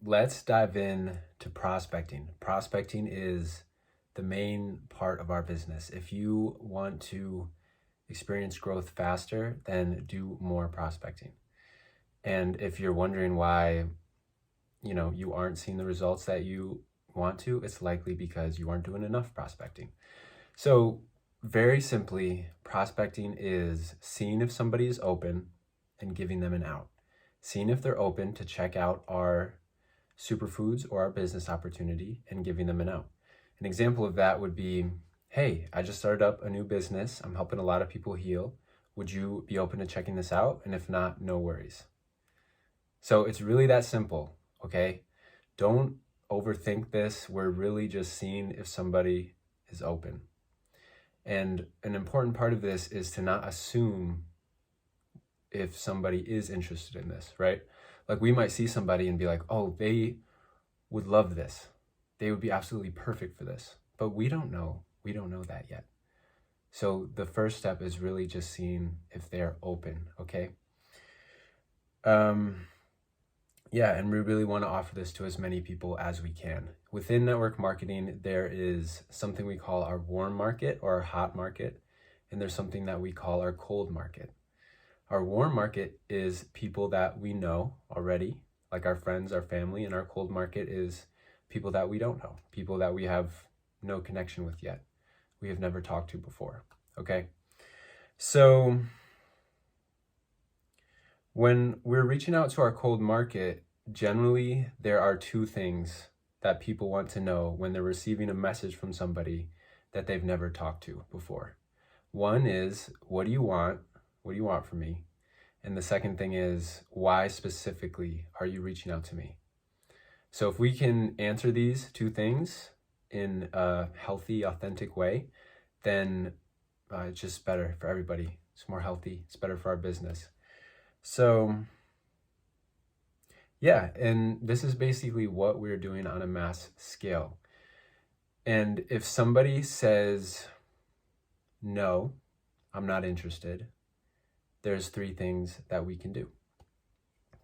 let's dive in to prospecting. Prospecting is the main part of our business. If you want to experience growth faster, then do more prospecting. And if you're wondering why, you aren't seeing the results that you want to, it's likely because you aren't doing enough prospecting. So very simply, prospecting is seeing if somebody is open and giving them an out. Seeing if they're open to check out our superfoods or our business opportunity and giving them an out. An example of that would be, hey, I just started up a new business. I'm helping a lot of people heal. Would you be open to checking this out? And if not, no worries. So it's really that simple, okay? Don't overthink this. We're really just seeing if somebody is open. And an important part of this is to not assume if somebody is interested in this, right? Like we might see somebody and be like, oh, they would love this. They would be absolutely perfect for this. But we don't know. We don't know that yet. So the first step is really just seeing if they're open, okay? Yeah, and we really want to offer this to as many people as we can. Within network marketing, there is something we call our warm market or our hot market, and there's something that we call our cold market. Our warm market is people that we know already, like our friends, our family, and our cold market is people that we don't know, people that we have no connection with yet, we have never talked to before, okay? So when we're reaching out to our cold market, generally there are two things that people want to know when they're receiving a message from somebody that they've never talked to before. One is, what do you want? What do you want from me? And the second thing is, why specifically are you reaching out to me? So if we can answer these two things in a healthy, authentic way, then it's just better for everybody. It's more healthy. It's better for our business. So yeah, and this is basically what we're doing on a mass scale. And if somebody says, no, I'm not interested, there's three things that we can do.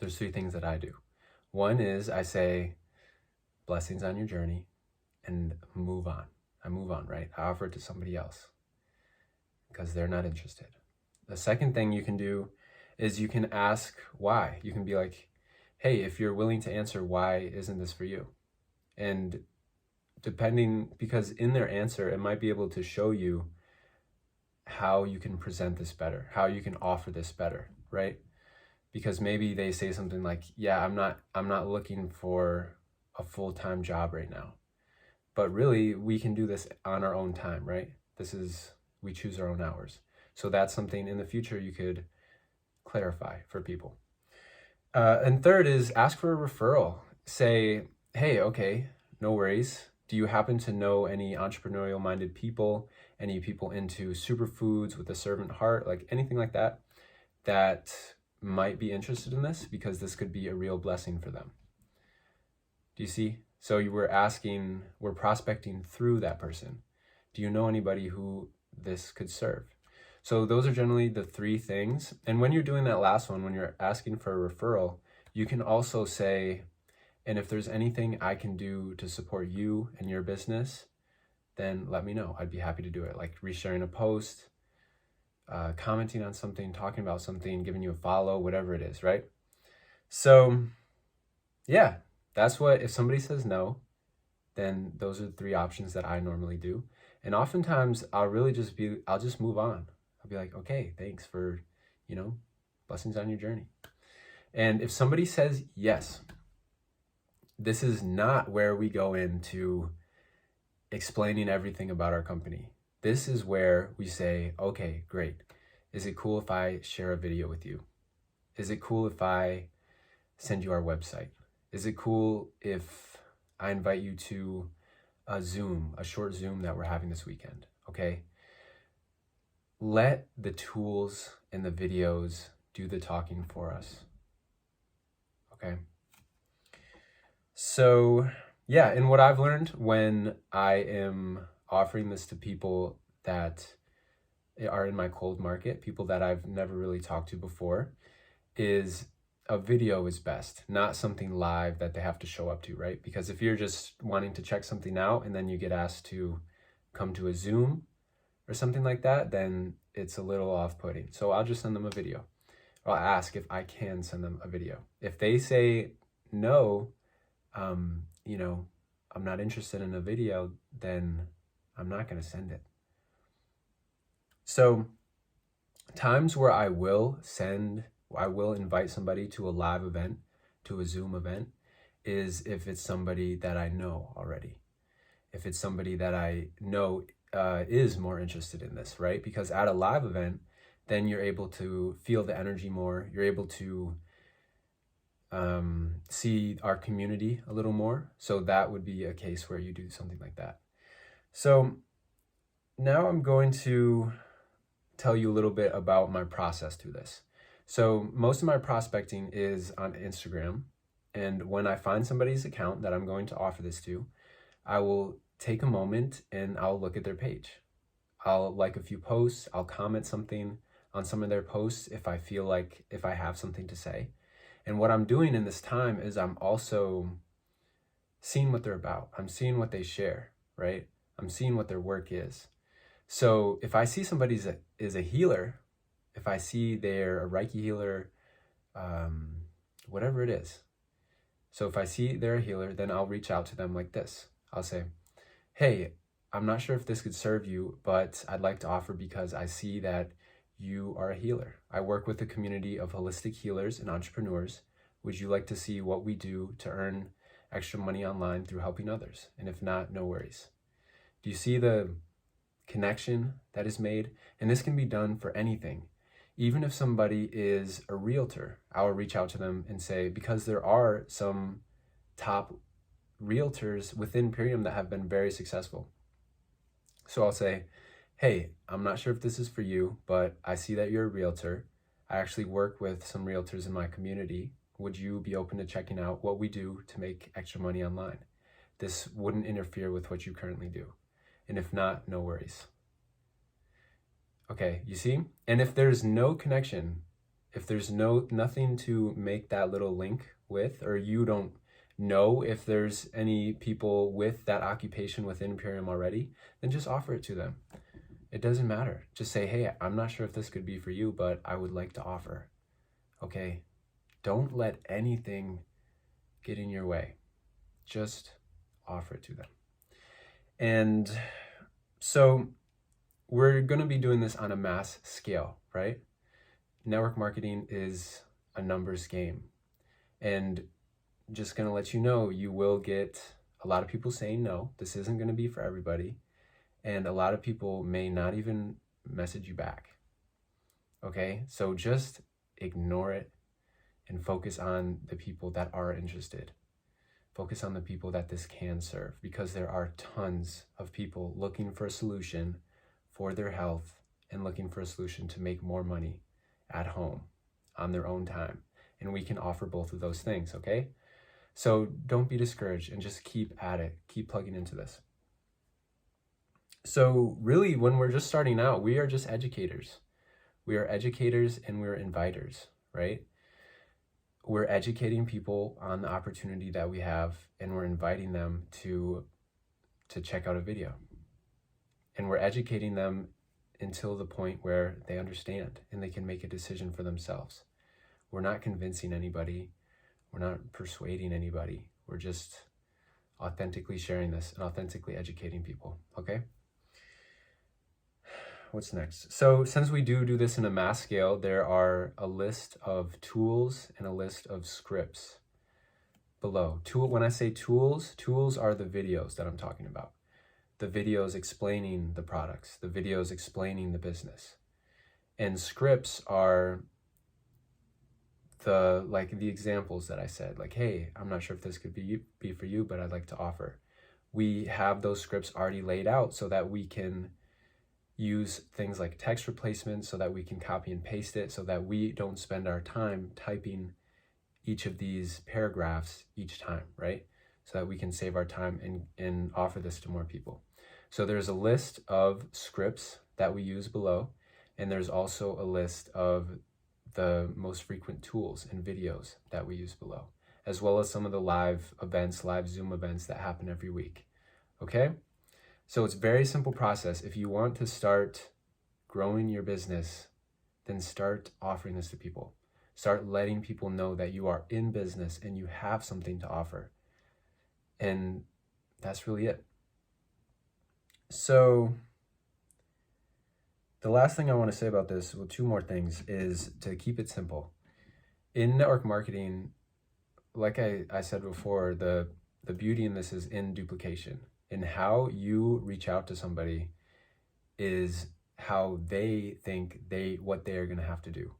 There's three things that I do. One is I say, blessings on your journey, and move on. I move on, right? I offer it to somebody else because they're not interested. The second thing you can do is you can ask why. You can be like, hey, if you're willing to answer, why isn't this for you? And because in their answer, it might be able to show you how you can present this better, how you can offer this better, right? Because maybe they say something like, yeah, I'm not looking for a full-time job right now. But really, we can do this on our own time, right? We choose our own hours. So that's something in the future you could clarify for people. And third is ask for a referral. Say, hey, okay, no worries. Do you happen to know any entrepreneurial-minded people, any people into superfoods with a servant heart, like anything like that, that might be interested in this? Because this could be a real blessing for them. Do you see? So we're prospecting through that person. Do you know anybody who this could serve? So those are generally the three things. And when you're doing that last one, when you're asking for a referral, you can also say, and if there's anything I can do to support you and your business, then let me know. I'd be happy to do it. Like resharing a post, commenting on something, talking about something, giving you a follow, whatever it is, right? So yeah, if somebody says no, then those are the three options that I normally do. And oftentimes I'll just move on. I'll be like, okay, thanks for, blessings on your journey. And if somebody says yes, this is not where we go into explaining everything about our company. This is where we say, okay, great. Is it cool if I share a video with you? Is it cool if I send you our website? Is it cool if I invite you to a short Zoom that we're having this weekend? Okay. Let the tools and the videos do the talking for us. Okay. So yeah, and what I've learned when I am offering this to people that are in my cold market, people that I've never really talked to before, is a video is best, not something live that they have to show up to, right? Because if you're just wanting to check something out and then you get asked to come to a Zoom or something like that, then it's a little off-putting. So I'll just send them a video. I'll ask if I can send them a video. If they say no, you know, I'm not interested in a video, then I'm not going to send it. So times where I will invite somebody to a live event, to a Zoom event, is if it's somebody that I know already. If it's somebody that I know is more interested in this, right? Because at a live event, then you're able to feel the energy more. You're able to see our community a little more. So that would be a case where you do something like that. So now I'm going to tell you a little bit about my process to this. So most of my prospecting is on Instagram. And when I find somebody's account that I'm going to offer this to, I will take a moment and I'll look at their page. I'll like a few posts. I'll comment something on some of their posts if I feel like if I have something to say. And what I'm doing in this time is I'm also seeing what they're about. I'm seeing what they share, right? I'm seeing what their work is. So if I see somebody is a healer, if I see they're a Reiki healer, whatever it is. So if I see they're a healer, then I'll reach out to them like this. I'll say, hey, I'm not sure if this could serve you, but I'd like to offer because I see that you are a healer. I work with a community of holistic healers and entrepreneurs. Would you like to see what we do to earn extra money online through helping others? And if not, no worries. Do you see the connection that is made? And this can be done for anything. Even if somebody is a realtor, I'll reach out to them and say, because there are some top realtors within Imperium that have been very successful. So I'll say, hey, I'm not sure if this is for you, but I see that you're a realtor. I actually work with some realtors in my community. Would you be open to checking out what we do to make extra money online? This wouldn't interfere with what you currently do. And if not, no worries. Okay, you see? And if there's no connection, if there's nothing to make that little link with, or you don't know if there's any people with that occupation within Imperium already, then just offer it to them. It doesn't matter. Just say, hey, I'm not sure if this could be for you, but I would like to offer. Okay? Don't let anything get in your way. Just offer it to them. And so we're going to be doing this on a mass scale, right? Network marketing is a numbers game. And just going to let you know, you will get a lot of people saying no. This isn't going to be for everybody. And a lot of people may not even message you back. Okay? So just ignore it and focus on the people that are interested. Focus on the people that this can serve, because there are tons of people looking for a solution for their health and looking for a solution to make more money at home on their own time. And we can offer both of those things, okay? So don't be discouraged and just keep at it. Keep plugging into this. So really, when we're just starting out, we are just educators. We are educators and we're inviters, right? We're educating people on the opportunity that we have, and we're inviting them to check out a video. And we're educating them until the point where they understand and they can make a decision for themselves. We're not convincing anybody. We're not persuading anybody. We're just authentically sharing this and authentically educating people, okay? What's next? So since we do this in a mass scale, there are a list of tools and a list of scripts below. When I say tools are the videos that I'm talking about. The videos explaining the products, the videos explaining the business. And scripts are the examples that I said, like, hey, I'm not sure if this could be for you, but I'd like to offer. We have those scripts already laid out so that we can use things like text replacement, so that we can copy and paste it, so that we don't spend our time typing each of these paragraphs each time, right? So that we can save our time and offer this to more people. So there's a list of scripts that we use below, and there's also a list of the most frequent tools and videos that we use below, as well as some of the live events, live Zoom events that happen every week. Okay? So it's a very simple process. If you want to start growing your business, then start offering this to people. Start letting people know that you are in business and you have something to offer. And that's really it. So the last thing I want to say about this, well, two more things, is to keep it simple. In network marketing, like I said before, the beauty in this is in duplication. And how you reach out to somebody is how they think what they are going to have to do.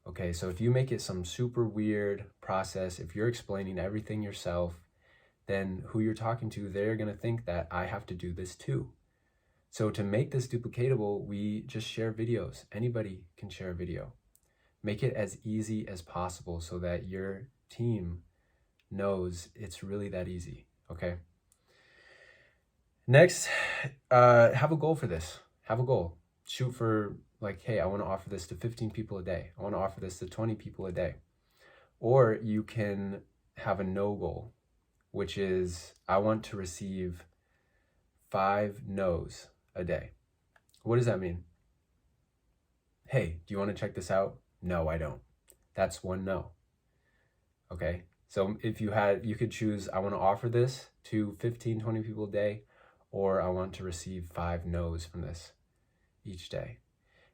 Okay, so if you make it some super weird process, if you're explaining everything yourself, then who you're talking to, they're going to think that I have to do this too. So to make this duplicatable, we just share videos. Anybody can share a video. Make it as easy as possible so that your team knows it's really that easy, okay? Next, have a goal for this. Have a goal. Shoot for like, hey, I want to offer this to 15 people a day. I want to offer this to 20 people a day. Or you can have a no goal, which is, I want to receive 5 no's a day. What does that mean? Hey, do you want to check this out? No, I don't. That's 1 no. Okay. So if you could choose, I want to offer this to 15, 20 people a day, or I want to receive 5 no's from this each day.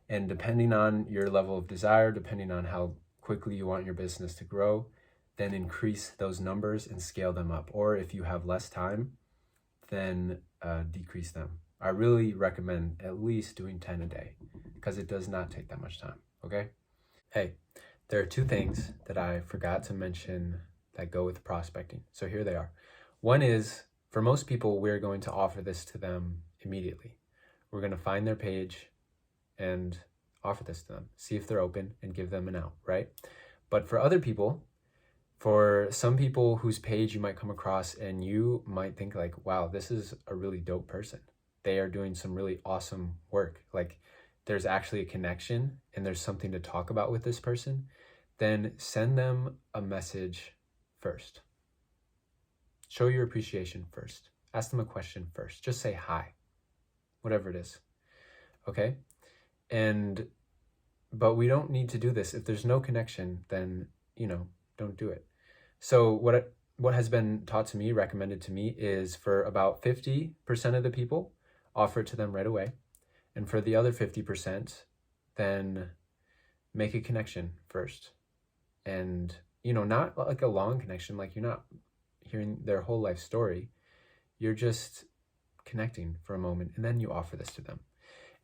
And depending on your level of desire, depending on how quickly you want your business to grow, then increase those numbers and scale them up. Or if you have less time, then decrease them. I really recommend at least doing 10 a day because it does not take that much time, okay? Hey, there are 2 things that I forgot to mention that go with prospecting. So here they are. One is, for most people, we're going to offer this to them immediately. We're going to find their page and offer this to them, see if they're open and give them an out, right? But for other people, for some people whose page you might come across and you might think like, wow, this is a really dope person. They are doing some really awesome work. Like there's actually a connection and there's something to talk about with this person. Then send them a message first. Show your appreciation first. Ask them a question first. Just say hi, whatever it is. Okay? But we don't need to do this. If there's no connection, then, don't do it. So what has been taught to me, recommended to me, is for about 50% of the people, offer it to them right away. And for the other 50%, then make a connection first. And, not like a long connection, like you're not hearing their whole life story. You're just connecting for a moment, and then you offer this to them.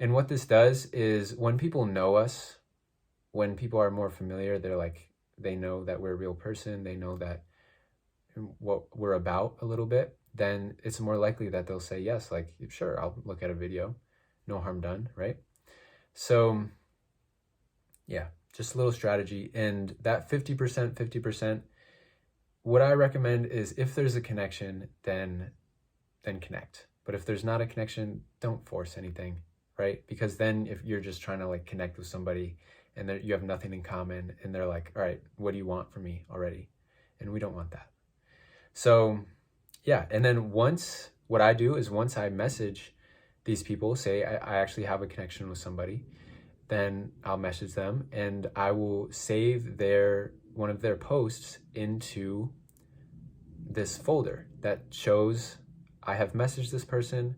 And what this does is when people know us, when people are more familiar, they know that we're a real person, they know that what we're about a little bit, then it's more likely that they'll say yes, like, sure, I'll look at a video, no harm done, right? So yeah, just a little strategy. And that 50%, what I recommend is if there's a connection, then connect. But if there's not a connection, don't force anything, right? Because then if you're just trying to like connect with somebody and you have nothing in common and they're like, all right, what do you want from me already? And we don't want that. So yeah, and then what I do is once I message these people, say I actually have a connection with somebody, then I'll message them and I will save one of their posts into this folder that shows I have messaged this person,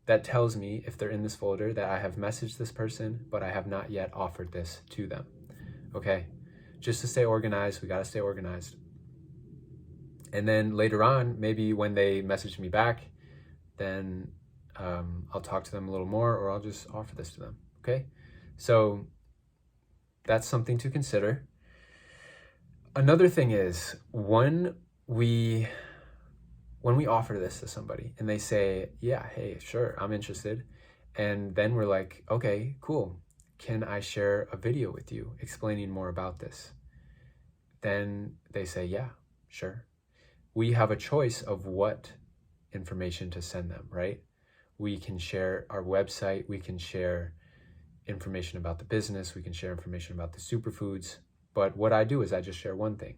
that tells me if they're in this folder that I have messaged this person, but I have not yet offered this to them. Okay, just to stay organized, we got to stay organized. And then later on, maybe when they message me back, then I'll talk to them a little more, or I'll just offer this to them. Okay, so that's something to consider. Another thing is when we offer this to somebody and they say, yeah, hey, sure, I'm interested. And then we're like, okay, cool. Can I share a video with you explaining more about this? Then they say, yeah, sure. We have a choice of what information to send them, right? We can share our website. We can share information about the business. We can share information about the superfoods. But what I do is I just share one thing.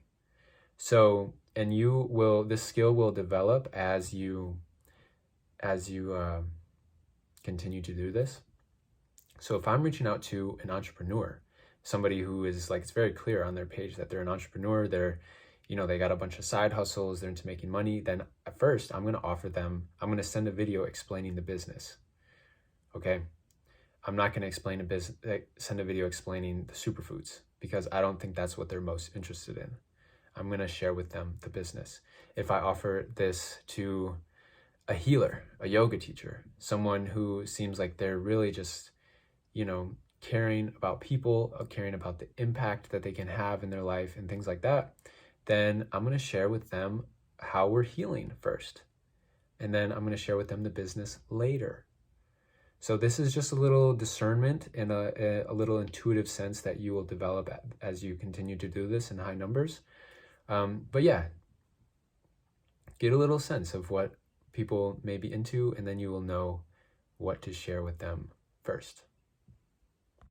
So, and this skill will develop as you continue to do this. So if I'm reaching out to an entrepreneur, somebody who is like, it's very clear on their page that they're an entrepreneur, they got a bunch of side hustles, they're into making money, then at first I'm going to send a video explaining the business. Okay. I'm not going to send a video explaining the superfoods because I don't think that's what they're most interested in. I'm going to share with them the business. If I offer this to a healer, a yoga teacher, someone who seems like they're really just, caring about people, caring about the impact that they can have in their life and things like that, then I'm going to share with them how we're healing first. And then I'm going to share with them the business later. So this is just a little discernment and a little intuitive sense that you will develop as you continue to do this in high numbers. But yeah, get a little sense of what people may be into, and then you will know what to share with them first.